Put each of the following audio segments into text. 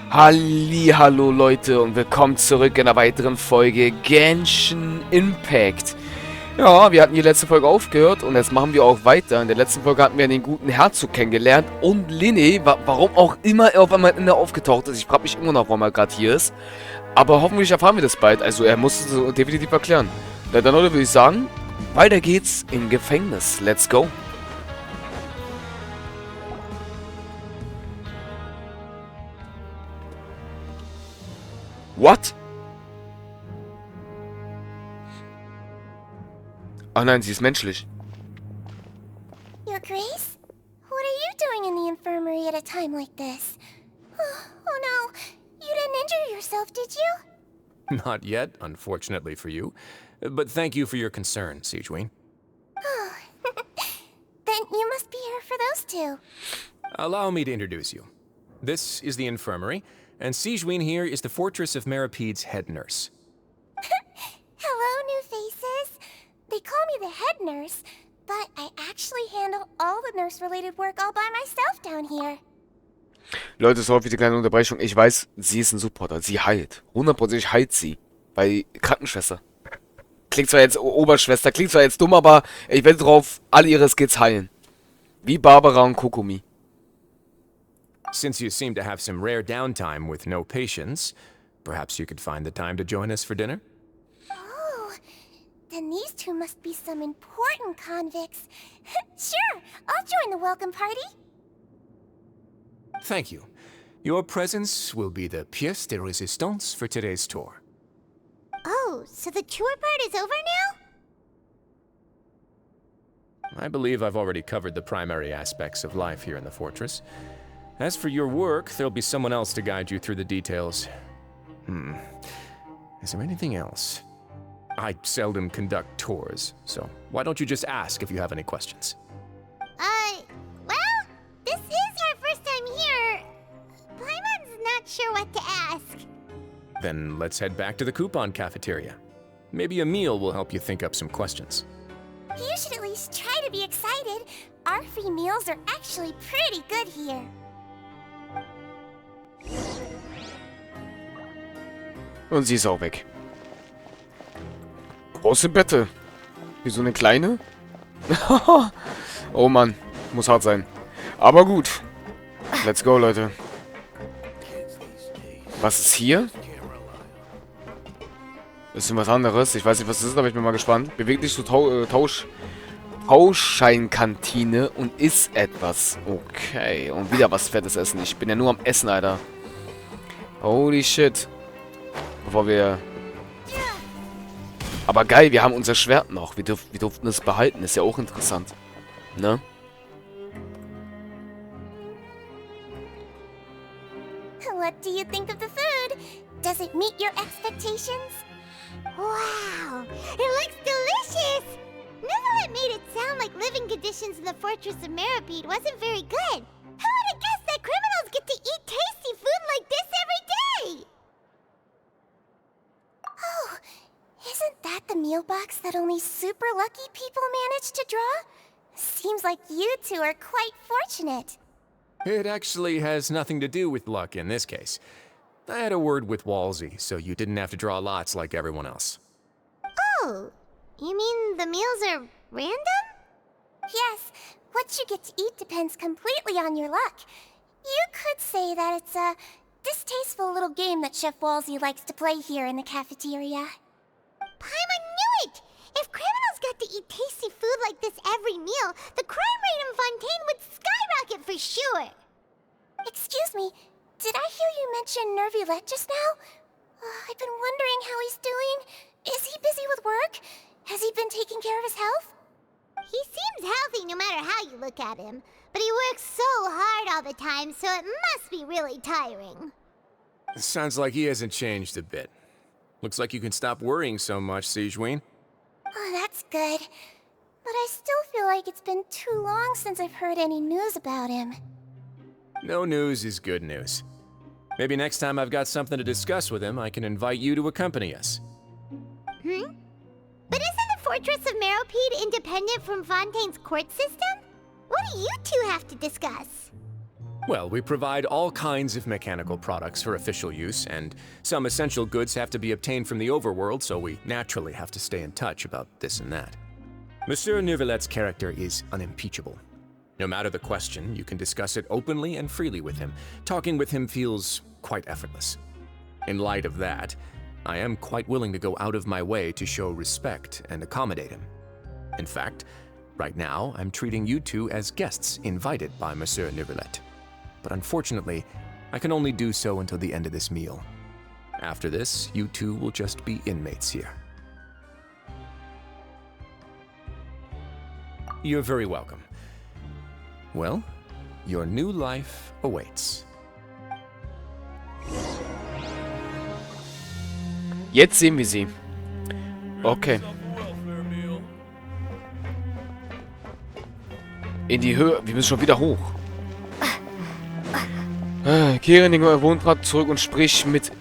Hallihallo Leute und willkommen zurück in einer weiteren Folge Genshin Impact. Ja, wir hatten die letzte Folge aufgehört und jetzt machen wir auch weiter. In der letzten Folge hatten wir den guten Herzog kennengelernt und Lyney, warum auch immer er auf einmal in der aufgetaucht ist. Ich frage mich immer noch, warum er gerade hier ist. Aber hoffentlich erfahren wir das bald. Also er muss es so definitiv erklären. Na dann, Leute, würde ich sagen, weiter geht's im Gefängnis. Let's go. What? Oh nein, sie ist menschlich. Your Grace? What are you doing in the infirmary at a time like this? Oh no, you didn't injure yourself, did you? Not yet, unfortunately for you. But thank you for your concern, Sigewin. Oh, then you must be here for those two. Allow me to introduce you. This is the infirmary, and Sigewin here is the Fortress of Meripede's head nurse. Hello, new faces. They call me the head nurse, but I actually handle all the nurse-related work all by myself down here. Leute, sorry für die kleine Unterbrechung. Ich weiß, sie ist ein Supporter. Sie heilt. 100% heilt sie. Bei Krankenschwester. Klingt zwar jetzt Oberschwester, klingt zwar jetzt dumm, aber ich werde drauf alle ihre Skills heilen. Wie Barbara und Kokomi. Since you seem to have some rare downtime with no patients, perhaps you could find the time to join us for dinner? Oh, then these two must be some important convicts. Sure, I'll join the welcome party. Thank you. Your presence will be the pièce de résistance for today's tour. Oh, so the tour part is over now? I believe I've already covered the primary aspects of life here in the fortress. As for your work, there'll be someone else to guide you through the details. Is there anything else? I seldom conduct tours, so why don't you just ask if you have any questions? Well, this is our first time here. Paimon's not sure what to ask. Then let's head back to the coupon cafeteria. Maybe a meal will help you think up some questions. You should at least try to be excited. Our free meals are actually pretty good here. Und sie ist auch weg. Große Bette. Wie so eine kleine? Oh Mann, muss hart sein. Aber gut. Let's go, Leute. Was ist hier? Ist was anderes. Ich weiß nicht, was das ist, aber ich bin mal gespannt. Beweglich zur Tauschscheinkantine und isst etwas. Okay. Und wieder was Fettes essen. Ich bin ja nur am Essen, Alter. Holy shit. Bevor wir... Aber geil, wir haben unser Schwert noch. Wir durften es behalten. Ist ja auch interessant. Ne? What do you think of the food? Does it meet your expectations? Wow, it looks delicious! Neverlet made it sound like living conditions in the Fortress of Meripede wasn't very good. Who would have guessed that criminals get to eat tasty food like this every day? Oh, isn't that the meal box that only super lucky people manage to draw? Seems like you two are quite fortunate. It actually has nothing to do with luck in this case. I had a word with Walsey, so you didn't have to draw lots like everyone else. Oh, you mean the meals are random? Yes, what you get to eat depends completely on your luck. You could say that it's a distasteful little game that Chef Walsey likes to play here in the cafeteria. Paimon knew it! If criminals got to eat tasty food like this every meal, the crime rate in Fontaine would skyrocket for sure. Excuse me, did I hear you mention Nervulette just now? I've been wondering how he's doing. Is he busy with work? Has he been taking care of his health? He seems healthy no matter how you look at him, but he works so hard all the time, so it must be really tiring. Sounds like he hasn't changed a bit. Looks like you can stop worrying so much, Sigewin. Oh, that's good. But I still feel like it's been too long since I've heard any news about him. No news is good news. Maybe next time I've got something to discuss with him, I can invite you to accompany us. But isn't the Fortress of Meropide independent from Fontaine's court system? What do you two have to discuss? Well, we provide all kinds of mechanical products for official use, and some essential goods have to be obtained from the overworld, so we naturally have to stay in touch about this and that. Monsieur Neuvillett's character is unimpeachable. No matter the question, you can discuss it openly and freely with him. Talking with him feels quite effortless. In light of that, I am quite willing to go out of my way to show respect and accommodate him. In fact, right now, I'm treating you two as guests invited by Monsieur Neuvillette. But unfortunately, I can only do so until the end of this meal. After this, you two will just be inmates here. You're very welcome. Well, your new life awaits. Jetzt sehen wir sie. Okay. In die Höhe. Wir müssen schon wieder hoch. Kehre in den Wohntrakt zurück und sprich mit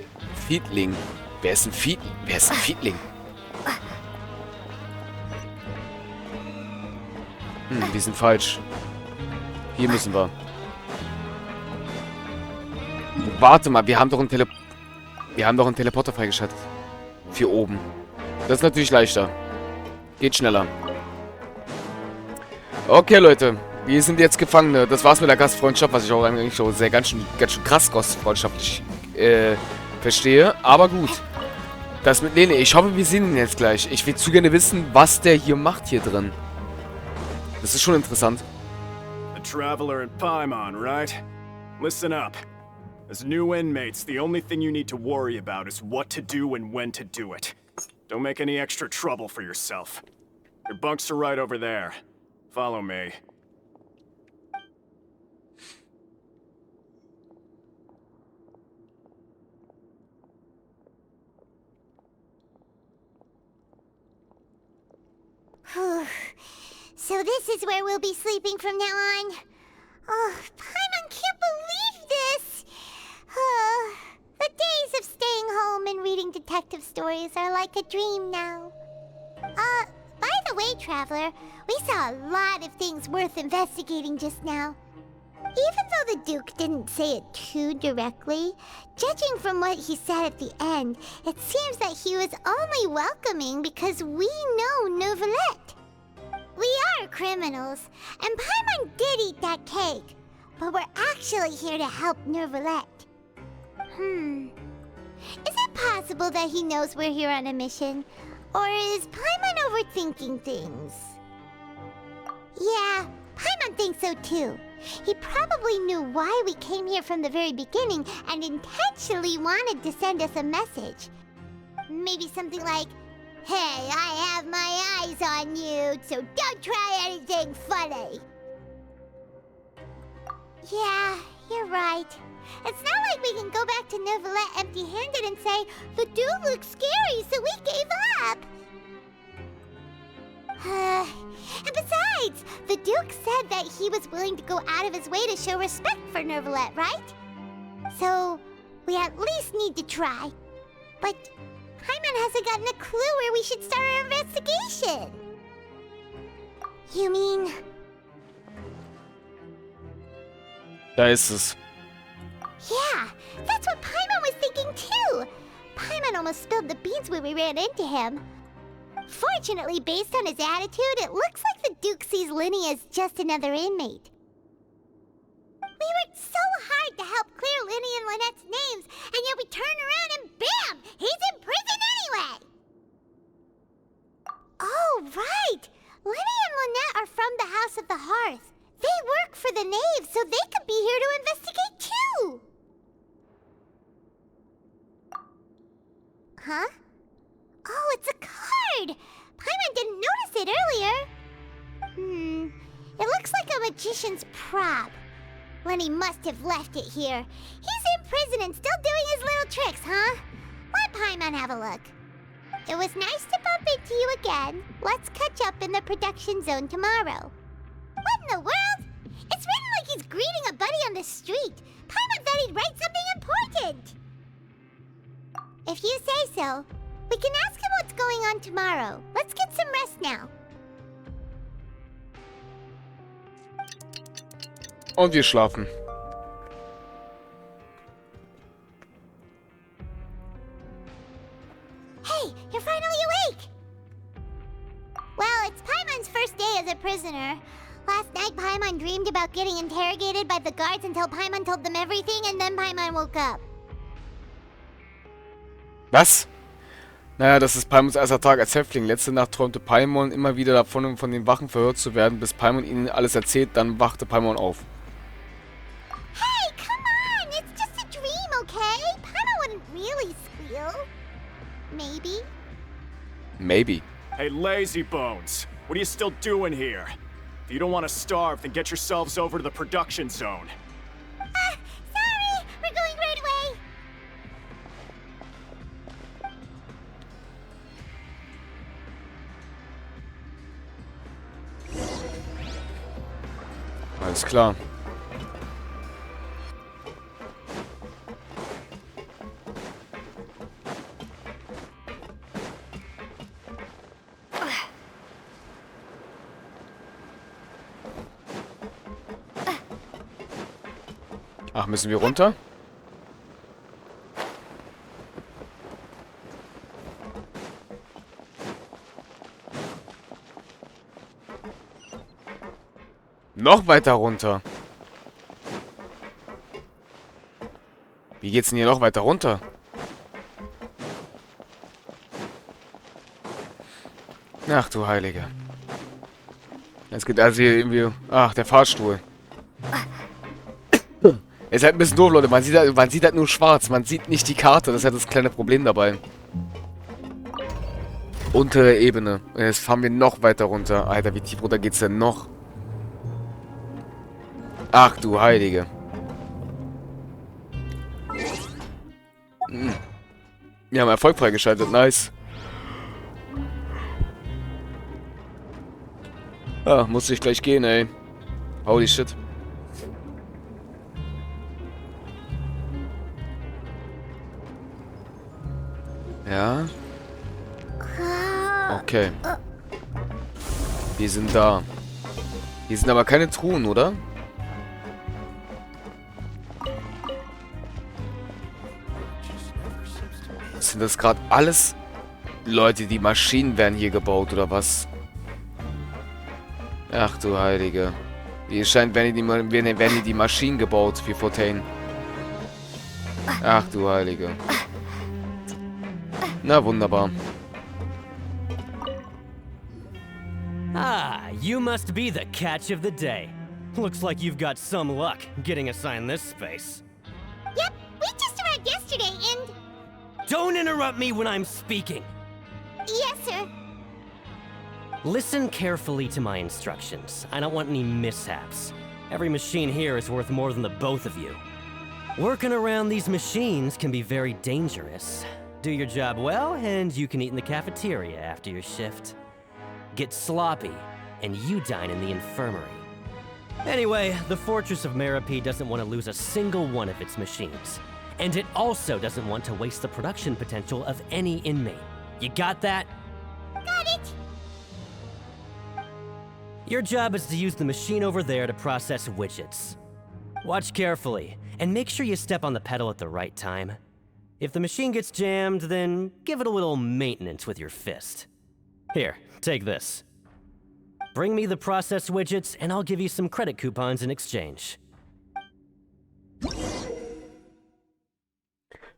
Fiedling. Wer ist ein Fiedling? Wer ist ein Fiedling? Wir sind falsch. Hier müssen wir. Warte mal, wir haben doch einen Teleporter freigeschaltet. Für oben. Das ist natürlich leichter. Geht schneller. Okay, Leute. Wir sind jetzt Gefangene. Das war's mit der Gastfreundschaft, was ich auch eigentlich schon ganz schön krass gastfreundschaftlich verstehe. Aber gut. Das mit Lyney. Ich hoffe, wir sehen ihn jetzt gleich. Ich will zu gerne wissen, was der hier macht hier drin. Das ist schon interessant. The Traveler and Paimon, right? Listen up. As new inmates, the only thing you need to worry about is what to do and when to do it. Don't make any extra trouble for yourself. Your bunks are right over there. Follow me. So this is where we'll be sleeping from now on. Oh, Paimon can't believe this! The days of staying home and reading detective stories are like a dream now. By the way, Traveler, we saw a lot of things worth investigating just now. Even though the Duke didn't say it too directly, judging from what he said at the end, it seems that he was only welcoming because we know Neuvillette. We are criminals, and Paimon did eat that cake, but we're actually here to help Neuvillette. Is it possible that he knows we're here on a mission? Or is Paimon overthinking things? Yeah, Paimon thinks so too. He probably knew why we came here from the very beginning and intentionally wanted to send us a message. Maybe something like, "Hey, I have my eyes on you, so don't try anything funny." Yeah, you're right. It's not like we can go back to Neuvillette empty-handed and say, "The dude looks scary, so we gave up." And besides, the Duke said that he was willing to go out of his way to show respect for Neuvillette, right? So, we at least need to try. But Paimon hasn't gotten a clue where we should start our investigation. You mean... Da ist es. Yeah, that's what Paimon was thinking too. Paimon almost spilled the beans when we ran into him. Fortunately, based on his attitude, it looks like the Duke sees Lyney as just another inmate. We worked so hard to help clear Lyney and Lynette's names, and yet we turn around and bam! He's in prison anyway! Oh, right! Lyney and Lynette are from the House of the Hearth. They work for the Knave, so they could be here to investigate too! Huh? Oh, it's a card! Paimon didn't notice it earlier. It looks like a magician's prop. Lyney must have left it here. He's in prison and still doing his little tricks, huh? Let Paimon have a look. It was nice to bump into you again. Let's catch up in the production zone tomorrow. What in the world? It's written like he's greeting a buddy on the street. Paimon thought he'd write something important. If you say so. We can ask him what's going on tomorrow. Let's get some rest now. Und wir schlafen. Hey, you're finally awake! Well, it's Paimon's first day as a prisoner. Last night, Paimon dreamed about getting interrogated by the guards until Paimon told them everything, and then Paimon woke up. Was? Naja, das ist Paimons erster Tag als Häftling. Letzte Nacht träumte Paimon immer wieder davon, von den Wachen verhört zu werden, bis Paimon ihnen alles erzählt, dann wachte Paimon auf. Hey, come on! It's just a dream, okay? Paimon wouldn't really squeal. Maybe. Maybe. Hey, lazy bones. What are you still doing here? If you don't want to starve, then get yourselves over to the production zone. Sorry! We're going right away! Alles klar. Ach, müssen wir runter? Noch weiter runter. Wie geht's denn hier noch weiter runter? Ach du Heilige. Es geht also hier irgendwie... Ach, der Fahrstuhl. Ist halt ein bisschen doof, Leute. Man sieht halt nur schwarz. Man sieht nicht die Karte. Das ist halt das kleine Problem dabei. Untere Ebene. Und jetzt fahren wir noch weiter runter. Alter, wie tief runter geht's denn noch? Ach du Heilige. Wir haben Erfolg freigeschaltet. Nice. Ah, muss ich gleich gehen, ey. Holy shit. Ja. Okay. Wir sind da. Hier sind aber keine Truhen, oder? Sind das gerade alles Leute, die Maschinen werden hier gebaut, oder was? Ach du Heilige. Hier scheint, werden die Maschinen gebaut für Fontaine. Ach du Heilige. Na, wunderbar. Ah, you must be the catch of the day. Looks like you've got some luck getting assigned this space. Yep, we just arrived yesterday and... Don't interrupt me when I'm speaking. Yes, sir. Listen carefully to my instructions. I don't want any mishaps. Every machine here is worth more than the both of you. Working around these machines can be very dangerous. Do your job well, and you can eat in the cafeteria after your shift. Get sloppy, and you dine in the infirmary. Anyway, the Fortress of Merope doesn't want to lose a single one of its machines. And it also doesn't want to waste the production potential of any inmate. You got that? Got it. Your job is to use the machine over there to process widgets. Watch carefully, and make sure you step on the pedal at the right time. If the machine gets jammed, then give it a little maintenance with your fist. Here, take this. Bring me the process widgets, and I'll give you some credit coupons in exchange.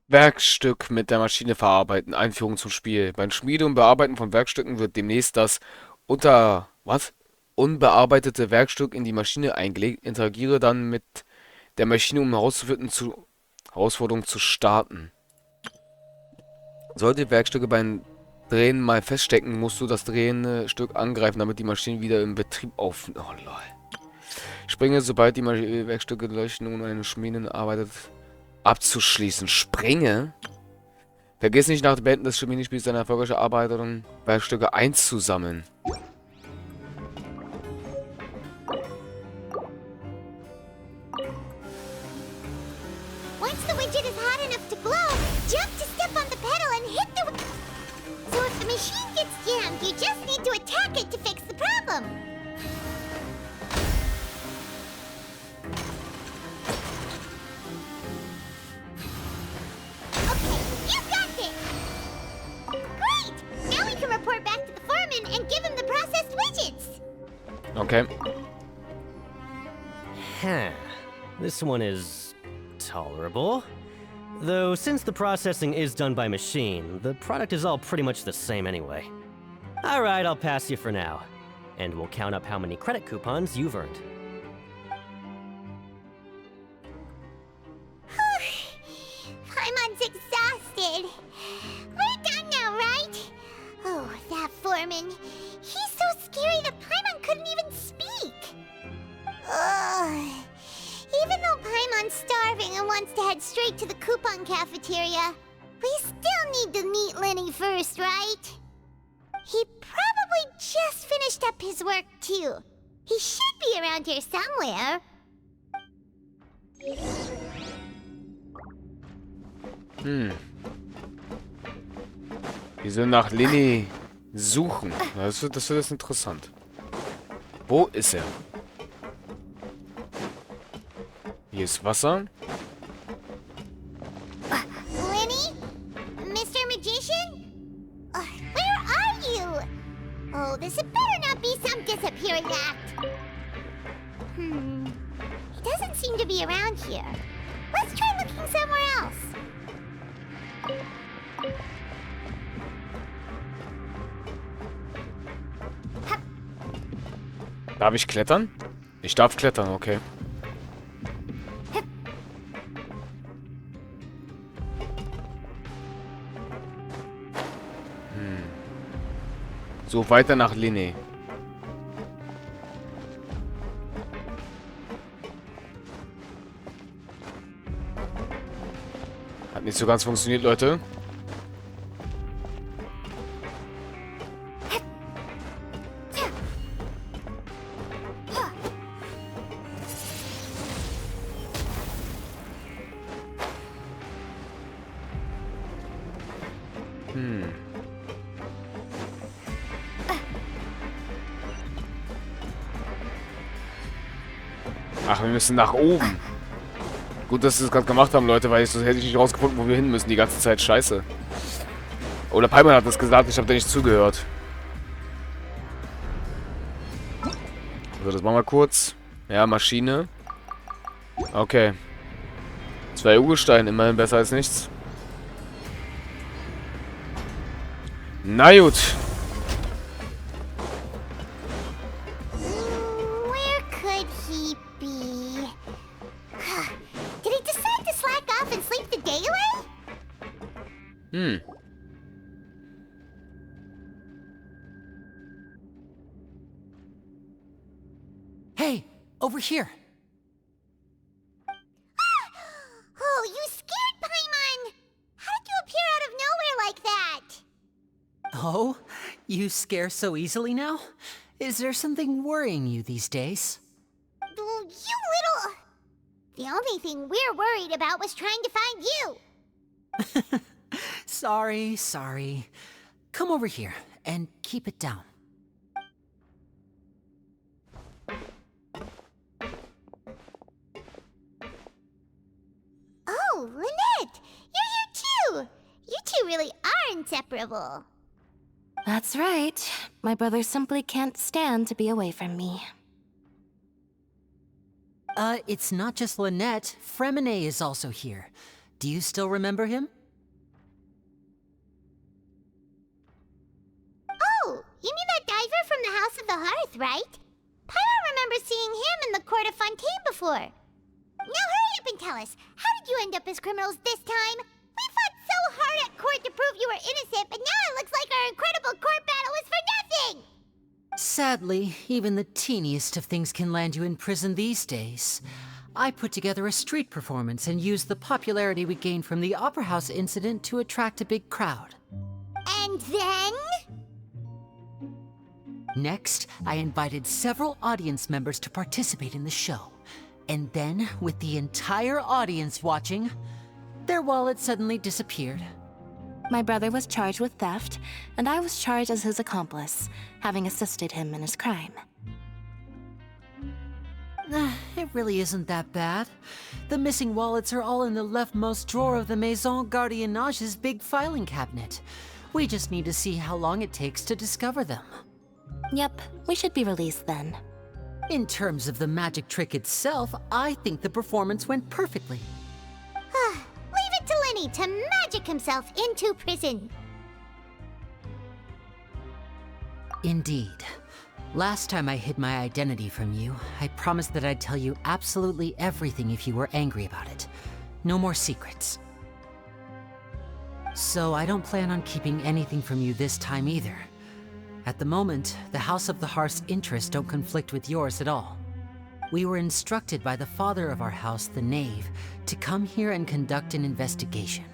Werkstück mit der Maschine verarbeiten. Einführung zum Spiel. Beim Schmiede und Bearbeiten von Werkstücken wird demnächst das unbearbeitete Werkstück in die Maschine eingelegt. Interagiere dann mit der Maschine, um Herausforderungen zu starten. Sollte Werkstücke beim Drehen mal feststecken, musst du das drehende Stück angreifen, damit die Maschine wieder im Betrieb auf... Oh lol. Springe, sobald die Werkstücke leuchten und eine Schmiede arbeitet, abzuschließen. Springe? Vergiss nicht, nach dem Beenden des Minispiels deine erfolgreiche Arbeitung Werkstücke einzusammeln. Once the widget is hot enough to glow, jump to step on the pedal and hit the... So if the machine gets jammed, you just need to attack it to fix the problem. Okay, you got this! assistant and give him the processed widgets. Okay. Huh. This one is tolerable. Though, since the processing is done by machine, the product is all pretty much the same anyway. Alright, I'll pass you for now. And we'll count up how many credit coupons you've earned. Paimon's exhausted. We're done now, right? Oh, that foreman. He's so scary that Paimon couldn't even speak. Ugh. Even though Paimon's starving and wants to head straight to the coupon cafeteria, we still need to meet Lyney first, right? He probably just finished up his work, too. He should be around here somewhere. Wir sollen nach Lyney suchen. Das wird jetzt interessant. Wo ist er? Hier ist Wasser. Lyney? Mr. Magician? Where are you? Oh, this had better not be some disappearing act. He doesn't seem to be around here. Let's try looking somewhere else. Darf ich klettern? Ich darf klettern, okay. So, weiter nach Lyney. Hat nicht so ganz funktioniert, Leute. Ach, wir müssen nach oben. Gut, dass wir das gerade gemacht haben, Leute, weil sonst hätte ich nicht rausgefunden, wo wir hin müssen die ganze Zeit. Scheiße. Oder Paimon hat das gesagt, ich habe da nicht zugehört. So, das machen wir kurz. Ja, Maschine. Okay. 2 Urgesteine, immerhin besser als nichts. Na gut. Where could he be? Did he decide to slack off and sleep the day away? Hey, over here. Oh, you scared Paimon! How did you appear out of nowhere like that? Oh, you scare so easily now? Is there something worrying you these days? You little... The only thing we're worried about was trying to find you. Sorry. Come over here and keep it down. Oh, Lynette! You're here too! You two really are inseparable. That's right. My brother simply can't stand to be away from me. It's not just Lynette. Fremine is also here. Do you still remember him? Oh, you mean that diver from the House of the Hearth, right? Paimon remembers seeing him in the Court of Fontaine before. Now hurry up and tell us, how did you end up as criminals this time? We fought so hard at court to prove you were innocent, but now it looks like our incredible court battle was for nothing! Sadly, even the teeniest of things can land you in prison these days. I put together a street performance and used the popularity we gained from the Opera House incident to attract a big crowd. And then? Next, I invited several audience members to participate in the show. And then, with the entire audience watching, their wallet suddenly disappeared. My brother was charged with theft, and I was charged as his accomplice, having assisted him in his crime. It really isn't that bad. The missing wallets are all in the leftmost drawer of the Maison Gardiennage's big filing cabinet. We just need to see how long it takes to discover them. Yep, we should be released then. In terms of the magic trick itself, I think the performance went perfectly. Leave it to Lyney to magic himself into prison. Indeed. Last time I hid my identity from you, I promised that I'd tell you absolutely everything if you were angry about it. No more secrets. So I don't plan on keeping anything from you this time either. At the moment, the House of the Hearth's interests don't conflict with yours at all. We were instructed by the father of our house, the Knave, to come here and conduct an investigation.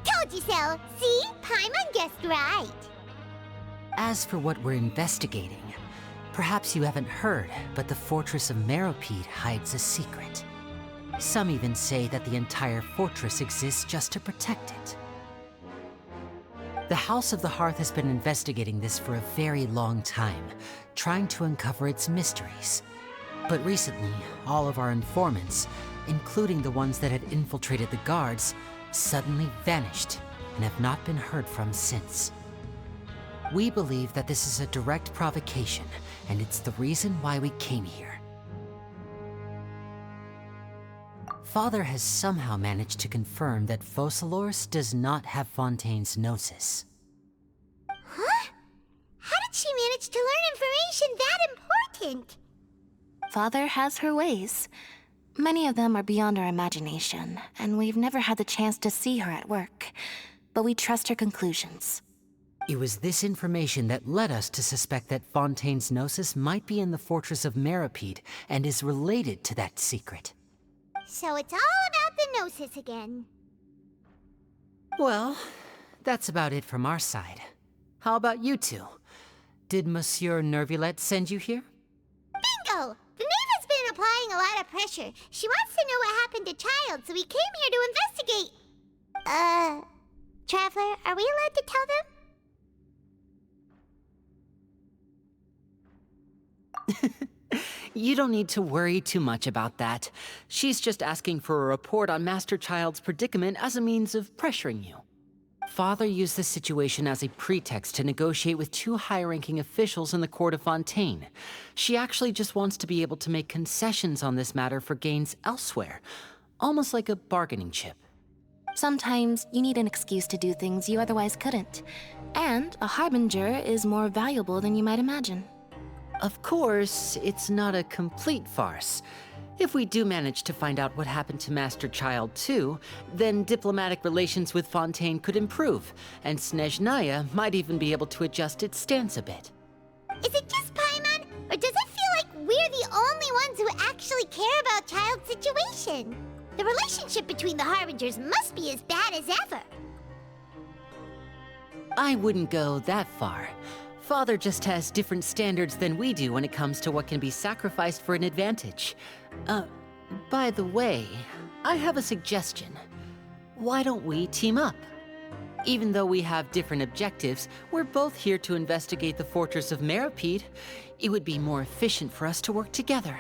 Told you so! See? Paimon guessed right. As for what we're investigating, perhaps you haven't heard, but the fortress of Meropide hides a secret. Some even say that the entire fortress exists just to protect it. The House of the Hearth has been investigating this for a very long time, trying to uncover its mysteries. But recently, all of our informants, including the ones that had infiltrated the guards, suddenly vanished and have not been heard from since. We believe that this is a direct provocation, and it's the reason why we came here. Father has somehow managed to confirm that Focalors does not have Fontaine's gnosis. Huh? How did she manage to learn information that important? Father has her ways. Many of them are beyond our imagination, and we've never had the chance to see her at work. But we trust her conclusions. It was this information that led us to suspect that Fontaine's gnosis might be in the fortress of Meropide and is related to that secret. So it's all about the Gnosis again. Well, that's about it from our side. How about you two? Did Monsieur Nervulette send you here? Bingo! The Knave has been applying a lot of pressure. She wants to know what happened to Child, so we came here to investigate. Traveler, are we allowed to tell them? You don't need to worry too much about that. She's just asking for a report on Master Child's predicament as a means of pressuring you. Father used the situation as a pretext to negotiate with two high-ranking officials in the court of Fontaine. She actually just wants to be able to make concessions on this matter for gains elsewhere, almost like a bargaining chip. Sometimes you need an excuse to do things you otherwise couldn't. And a harbinger is more valuable than you might imagine. Of course, it's not a complete farce. If we do manage to find out what happened to Master Child too, then diplomatic relations with Fontaine could improve, and Snezhnaya might even be able to adjust its stance a bit. Is it just Paimon, or does it feel like we're the only ones who actually care about Child's situation? The relationship between the Harbingers must be as bad as ever. I wouldn't go that far. Father just has different standards than we do when it comes to what can be sacrificed for an advantage. By the way, I have a suggestion. Why don't we team up? Even though we have different objectives, we're both here to investigate the fortress of Meropide. It would be more efficient for us to work together.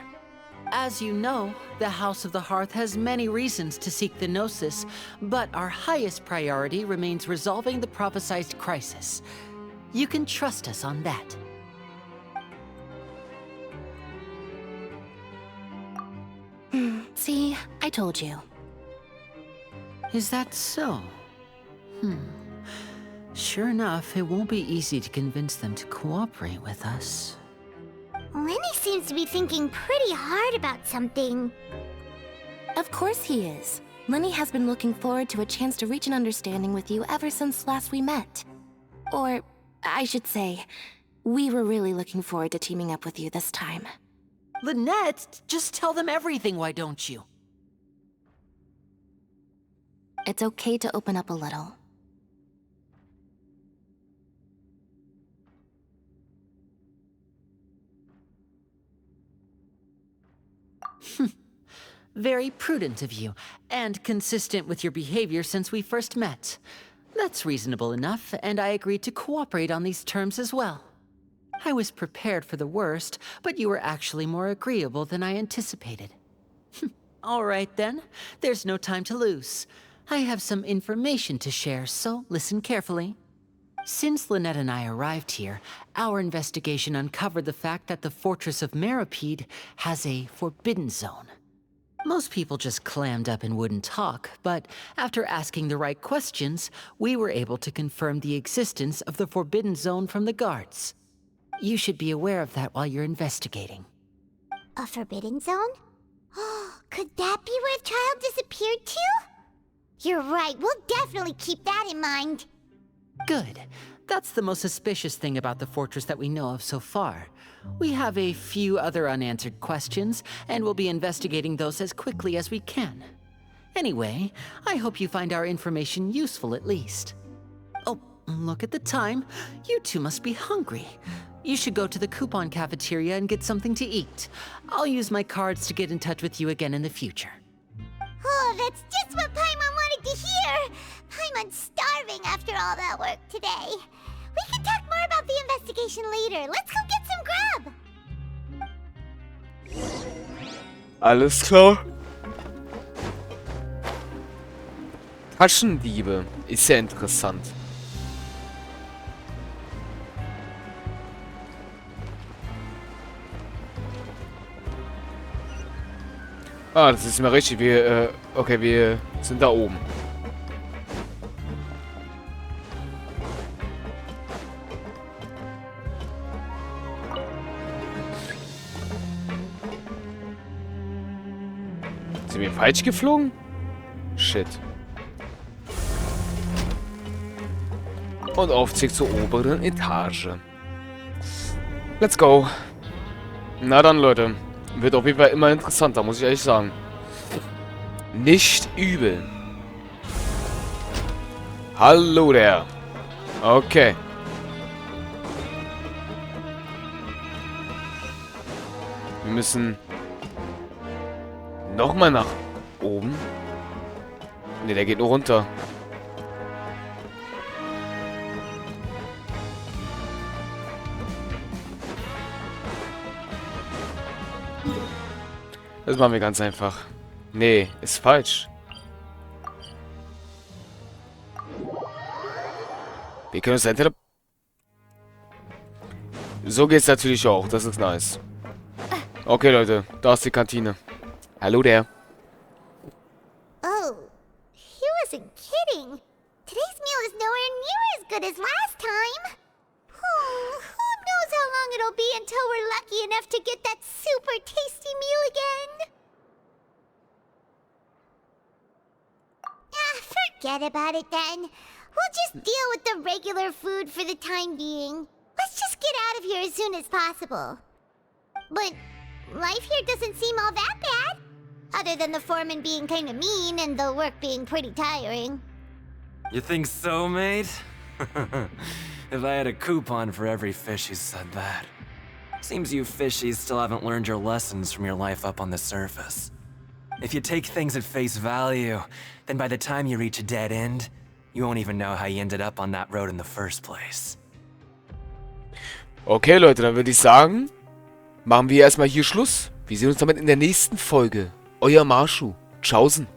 As you know, the House of the Hearth has many reasons to seek the Gnosis, but our highest priority remains resolving the prophesized crisis. You can trust us on that. See, I told you. Is that so? Sure enough, it won't be easy to convince them to cooperate with us. Lyney seems to be thinking pretty hard about something. Of course he is. Lyney has been looking forward to a chance to reach an understanding with you ever since last we met. Or, I should say, we were really looking forward to teaming up with you this time. Lynette, just tell them everything, why don't you? It's okay to open up a little. Very prudent of you, and consistent with your behavior since we first met. That's reasonable enough, and I agreed to cooperate on these terms as well. I was prepared for the worst, but you were actually more agreeable than I anticipated. All right then, there's no time to lose. I have some information to share, so listen carefully. Since Lynette and I arrived here, our investigation uncovered the fact that the Fortress of Meripede has a forbidden zone. Most people just clammed up and wouldn't talk, but after asking the right questions, we were able to confirm the existence of the forbidden zone from the guards. You should be aware of that while you're investigating. A forbidden zone? Could that be where the child disappeared to? You're right, we'll definitely keep that in mind. Good. That's the most suspicious thing about the fortress that we know of so far. We have a few other unanswered questions, and we'll be investigating those as quickly as we can. Anyway, I hope you find our information useful at least. Oh, look at the time. You two must be hungry. You should go to the coupon cafeteria and get something to eat. I'll use my cards to get in touch with you again in the future. Oh, that's just what Paimon wanted to hear! Paimon's starving after all that work today. We can talk more about the investigation later. Let's go get some grub! Alles klar. Taschendiebe. Ist ja interessant. Ah, das ist mir richtig. Okay, wir sind da oben. Sind wir falsch geflogen? Shit. Und Aufzug zur oberen Etage. Let's go. Na dann, Leute. Wird auf jeden Fall immer interessanter, muss ich ehrlich sagen. Nicht übel. Hallo der. Okay. Wir müssen nochmal nach oben. Ne, der geht nur runter. Das machen wir ganz einfach. Nee, ist falsch. Wir können uns entweder... So geht's natürlich auch. Das ist nice. Okay, Leute. Da ist die Kantine. Hallo der. Oh, he wasn't kidding. Today's meal is nowhere near as good as last time. Oh, who knows how long it'll be until we're lucky enough to get that super tasty meal again. Forget about it then. We'll just deal with the regular food for the time being. Let's just get out of here as soon as possible. But life here doesn't seem all that bad. Other than the foreman being kind of mean and the work being pretty tiring. You think so, mate? If I had a coupon for every fish who said that. Seems you fishies still haven't learned your lessons from your life up on the surface. If you take things at face value, then by the time you reach a dead end, you won't even know how you ended up on that road in the first place. Okay, Leute, dann würde ich sagen, machen wir erstmal hier Schluss. Wir sehen uns damit in der nächsten Folge. Euer Marschu. Tschaußen.